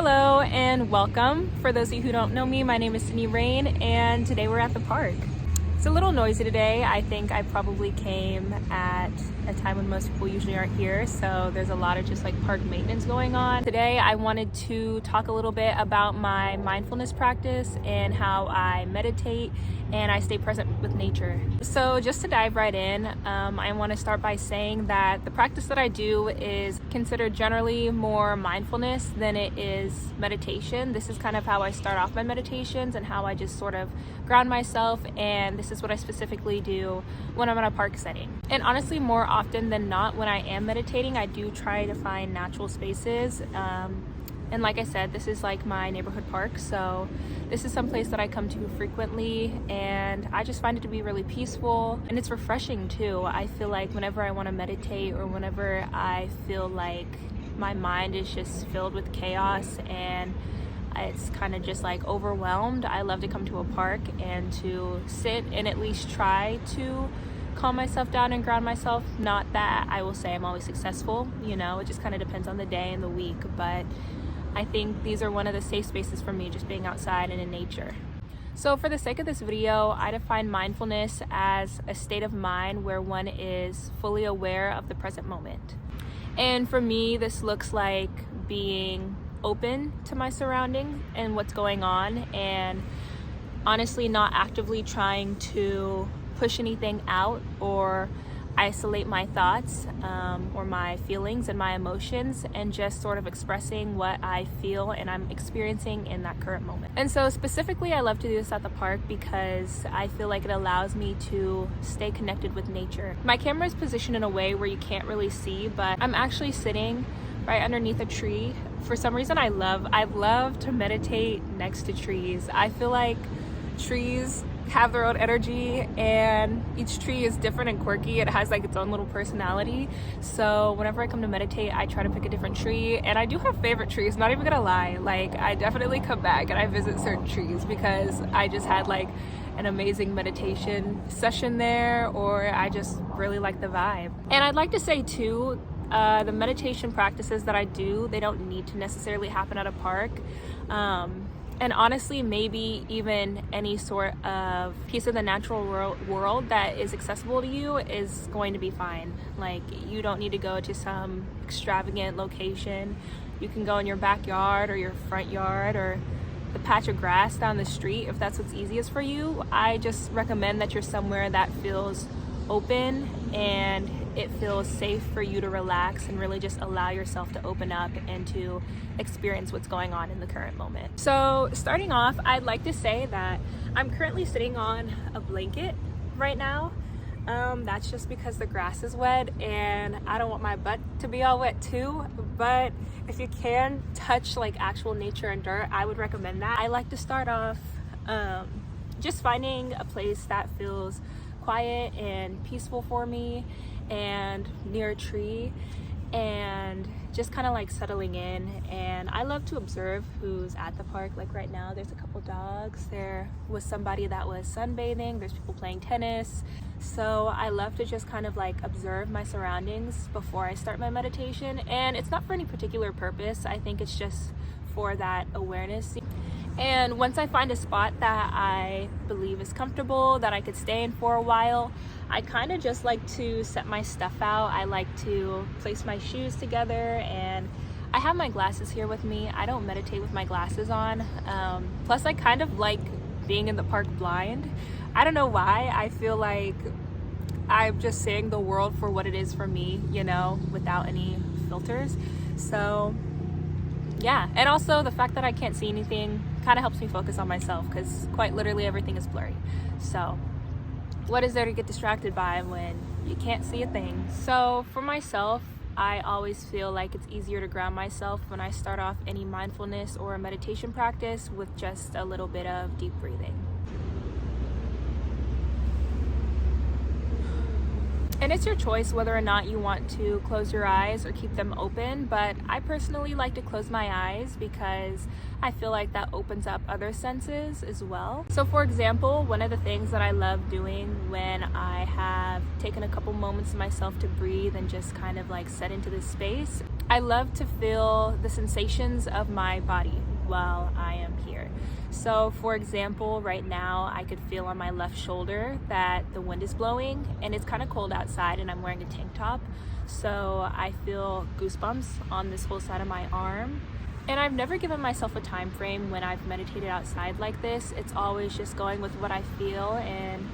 Hello and welcome. For those of you who don't know me, my name is Sydney and today we're at the park. It's a little noisy today. I think I probably came at a time when most people usually aren't here, so there's a lot of just like park maintenance going on. Today I wanted to talk a little bit about my mindfulness practice and how I meditate and I stay present with nature. So just to dive right in, I want to start by saying that the practice that I do is considered generally more mindfulness than it is meditation. This is kind of how I start off my meditations and how I just sort of ground myself, and this is what I specifically do when I'm in a park setting. And honestly, more often than not, when I am meditating, I do try to find natural spaces. And like I said, this is like my neighborhood park, so this is some place that I come to frequently, and I just find it to be really peaceful, and it's refreshing too. I feel like whenever I want to meditate or whenever I feel like my mind is just filled with chaos and it's kind of just like overwhelmed, I love to come to a park and to sit and at least try to calm myself down and ground myself. Not that I will say I'm always successful, it just kind of depends on the day and the week, but I think these are one of the safe spaces for me, just being outside and in nature. So for the sake of this video, I define mindfulness as a state of mind where one is fully aware of the present moment. And for me, this looks like being open to my surroundings and what's going on, and honestly not actively trying to push anything out or isolate my thoughts or my feelings and my emotions, and just sort of expressing what I feel and I'm experiencing in that current moment. And so specifically, I love to do this at the park because I feel like it allows me to stay connected with nature. My camera is positioned in a way where you can't really see, but I'm actually sitting right underneath a tree. For some reason, I love to meditate next to trees. I feel like trees have their own energy, and each tree is different and quirky. It has like its own little personality. So whenever I come to meditate, I try to pick a different tree, and I do have favorite trees, not even gonna lie. Like, I definitely come back and I visit certain trees because I just had like an amazing meditation session there, or I just really like the vibe. And I'd like to say too, the meditation practices that I do, they don't need to necessarily happen at a park. And honestly, maybe even any sort of piece of the natural world that is accessible to you is going to be fine. Like, you don't need to go to some extravagant location. You can go in your backyard or your front yard or the patch of grass down the street if that's what's easiest for you. I just recommend that you're somewhere that feels open and it feels safe for you to relax and really just allow yourself to open up and to experience what's going on in the current moment. So starting off, I'd like to say that I'm currently sitting on a blanket right now. That's just because the grass is wet and I don't want my butt to be all wet too, but if you can touch like actual nature and dirt, I would recommend that. I like to start off just finding a place that feels quiet and peaceful for me and near a tree, and just kind of like settling in. And I love to observe who's at the park. Like right now, there's a couple dogs. There was somebody that was sunbathing. There's people playing tennis. So I love to just kind of like observe my surroundings before I start my meditation. And it's not for any particular purpose. I think it's just for that awareness. And once I find a spot that I believe is comfortable, that I could stay in for a while, I kind of just like to set my stuff out. I like to place my shoes together, and I have my glasses here with me. I don't meditate with my glasses on. Plus, I kind of like being in the park blind. I don't know why. I feel like I'm just seeing the world for what it is for me, without any filters. So yeah, and also the fact that I can't see anything kind of helps me focus on myself, because quite literally everything is blurry. So what is there to get distracted by when you can't see a thing? So for myself, I always feel like it's easier to ground myself when I start off any mindfulness or a meditation practice with just a little bit of deep breathing. And it's your choice whether or not you want to close your eyes or keep them open, but I personally like to close my eyes because I feel like that opens up other senses as well. So for example, one of the things that I love doing when I have taken a couple moments of myself to breathe and just kind of like set into this space, I love to feel the sensations of my body while I am here. So for example, right now I could feel on my left shoulder that the wind is blowing and it's kind of cold outside and I'm wearing a tank top. So I feel goosebumps on this whole side of my arm. And I've never given myself a time frame when I've meditated outside like this. It's always just going with what I feel and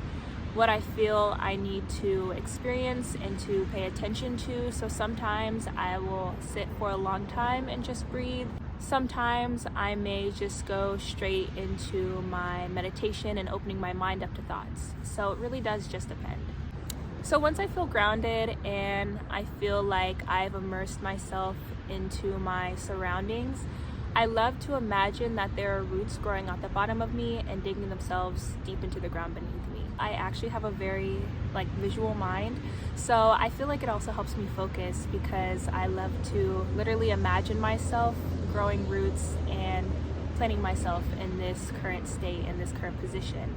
what I feel I need to experience and to pay attention to. So sometimes I will sit for a long time and just breathe. Sometimes I may just go straight into my meditation and opening my mind up to thoughts. So it really does just depend. So once I feel grounded and I feel like I've immersed myself into my surroundings, I love to imagine that there are roots growing out the bottom of me and digging themselves deep into the ground beneath me. I actually have a very visual mind, so I feel like it also helps me focus because I love to literally imagine myself growing roots and planting myself in this current state, in this current position.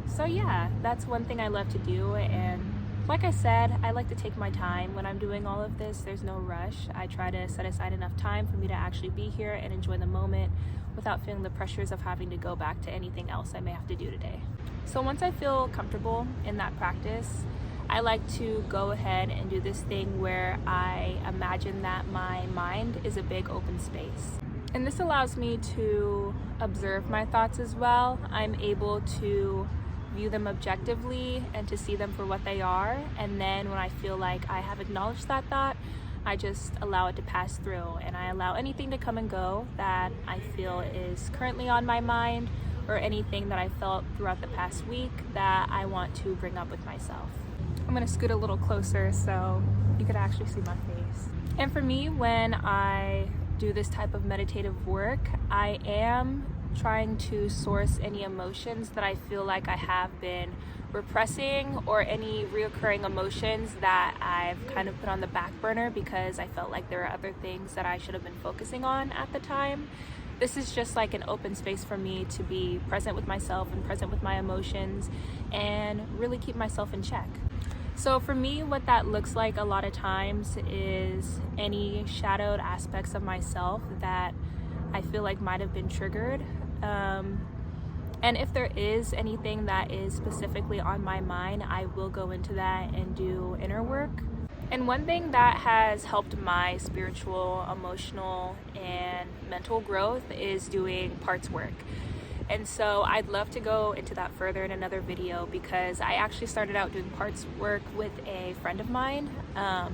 So yeah, that's one thing I love to do, and like I said, I like to take my time when I'm doing all of this. There's no rush. I try to set aside enough time for me to actually be here and enjoy the moment without feeling the pressures of having to go back to anything else I may have to do today. So once I feel comfortable in that practice, I like to go ahead and do this thing where I imagine that my mind is a big open space. And this allows me to observe my thoughts as well. I'm able to view them objectively and to see them for what they are. And then when I feel like I have acknowledged that thought, I just allow it to pass through, and I allow anything to come and go that I feel is currently on my mind, or anything that I felt throughout the past week that I want to bring up with myself. I'm gonna scoot a little closer so you could actually see my face. And for me, when I do this type of meditative work, I am trying to source any emotions that I feel like I have been repressing, or any reoccurring emotions that I've kind of put on the back burner because I felt like there are other things that I should have been focusing on at the time. This is just like an open space for me to be present with myself and present with my emotions and really keep myself in check. So for me, what that looks like a lot of times is any shadowed aspects of myself that I feel like might have been triggered. And if there is anything that is specifically on my mind, I will go into that and do inner work. And one thing that has helped my spiritual, emotional, and mental growth is doing parts work. And so I'd love to go into that further in another video, because I actually started out doing parts work with a friend of mine.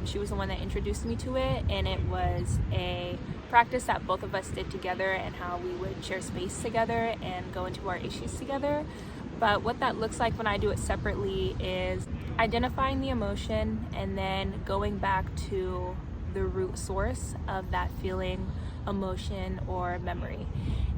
She was the one that introduced me to it, and it was a practice that both of us did together, and how we would share space together and go into our issues together. But what that looks like when I do it separately is identifying the emotion and then going back to the root source of that feeling, emotion, or memory.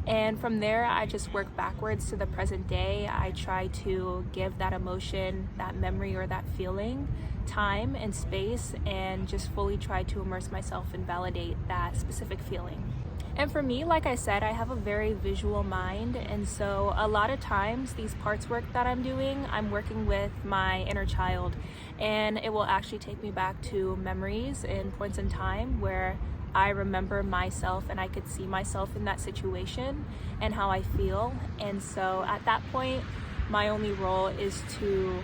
And from there, I just work backwards to the present day. I try to give that emotion, that memory, or that feeling time and space, and just fully try to immerse myself and validate that specific feeling. And for me, like I said, I have a very visual mind, and so a lot of times these parts work that I'm doing, I'm working with my inner child, and it will actually take me back to memories and points in time where I remember myself and I could see myself in that situation and how I feel. And so at that point, my only role is to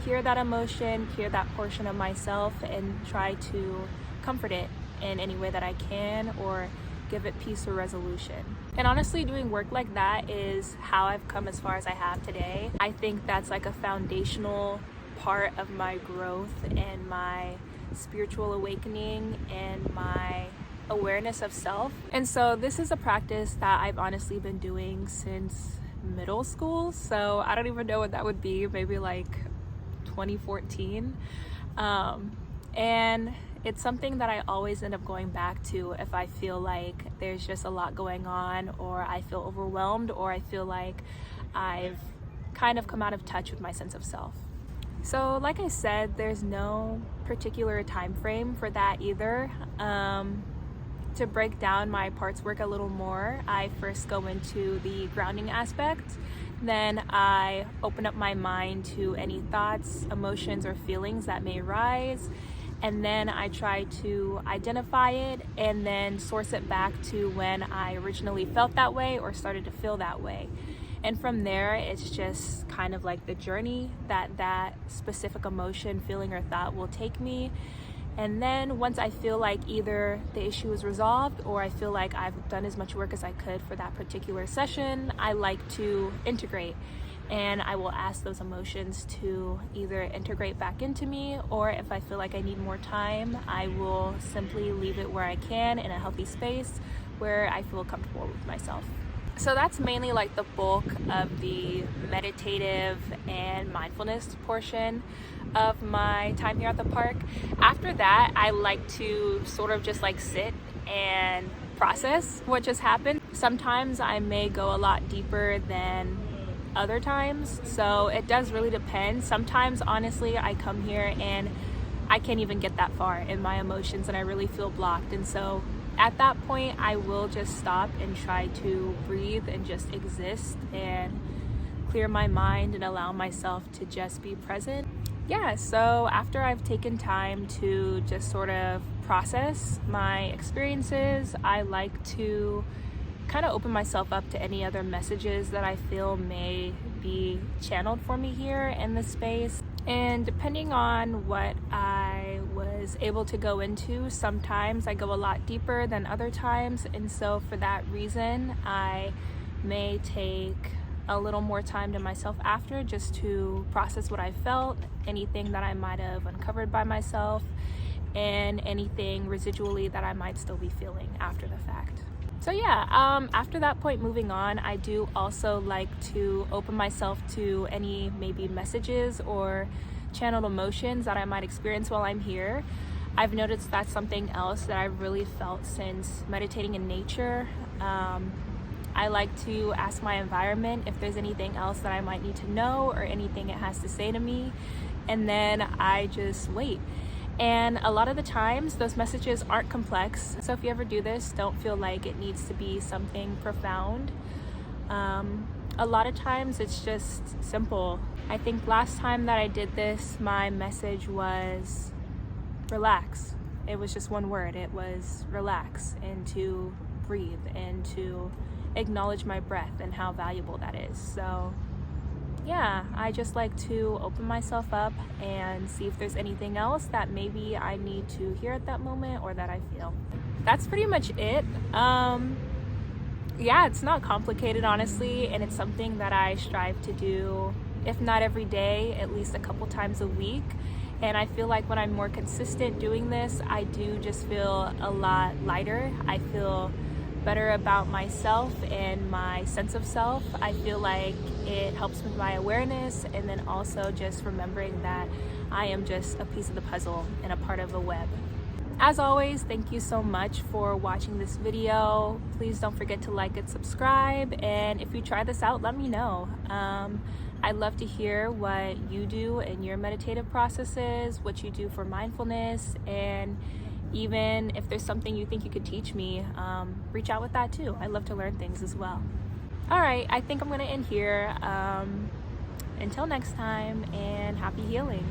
hear that emotion, hear that portion of myself, and try to comfort it in any way that I can, or give it peace or resolution. And honestly, doing work like that is how I've come as far as I have today. I think that's like a foundational part of my growth and my spiritual awakening and my awareness of self. And so this is a practice that I've honestly been doing since middle school. So I don't even know what that would be, maybe like 2014. And it's something that I always end up going back to if I feel like there's just a lot going on, or I feel overwhelmed, or I feel like I've kind of come out of touch with my sense of self. So like I said, there's no particular time frame for that either. To break down my parts work a little more, I first go into the grounding aspect. Then I open up my mind to any thoughts, emotions, or feelings that may rise. And then I try to identify it and then source it back to when I originally felt that way or started to feel that way. And from there, it's just kind of like the journey that specific emotion, feeling, or thought will take me. And then once I feel like either the issue is resolved or I feel like I've done as much work as I could for that particular session, I like to integrate. And I will ask those emotions to either integrate back into me, or if I feel like I need more time, I will simply leave it where I can in a healthy space where I feel comfortable with myself. So that's mainly like the bulk of the meditative and mindfulness portion of my time here at the park. After that, I like to sort of just like sit and process what just happened. Sometimes I may go a lot deeper than other times, so it does really depend. Sometimes, honestly, I come here and I can't even get that far in my emotions and I really feel blocked. And so at that point, I will just stop and try to breathe and just exist and clear my mind and allow myself to just be present. Yeah, so after I've taken time to just sort of process my experiences, I like to kind of open myself up to any other messages that I feel may be channeled for me here in this space. And depending on what I was able to go into, sometimes I go a lot deeper than other times. And so for that reason, I may take a little more time to myself after just to process what I felt, anything that I might have uncovered by myself, and anything residually that I might still be feeling after the fact. So yeah, after that point, moving on, I do also like to open myself to any maybe messages or channeled emotions that I might experience while I'm here. I've noticed that's something else that I've really felt since meditating in nature. I like to ask my environment if there's anything else that I might need to know or anything it has to say to me, and then I just wait. And a lot of the times those messages aren't complex, so if you ever do this, don't feel like it needs to be something profound. A lot of times it's just simple. I think last time that I did this, my message was relax. It was just one word. It was relax, and to breathe, and to acknowledge my breath and how valuable that is. So yeah, I just like to open myself up and see if there's anything else that maybe I need to hear at that moment or that I feel. That's pretty much it. Yeah, it's not complicated, honestly, and it's something that I strive to do, if not every day, at least a couple times a week. And I feel like when I'm more consistent doing this, I do just feel a lot lighter. I feel better about myself and my sense of self. I feel like it helps with my awareness, and then also just remembering that I am just a piece of the puzzle and a part of a web. As always, thank you so much for watching this video. Please don't forget to like and subscribe, and if you try this out, let me know. I'd love to hear what you do in your meditative processes, what you do for mindfulness, and even if there's something you think you could teach me, reach out with that too. I love to learn things as well. All right, I think I'm gonna end here. Until next time, and happy healing.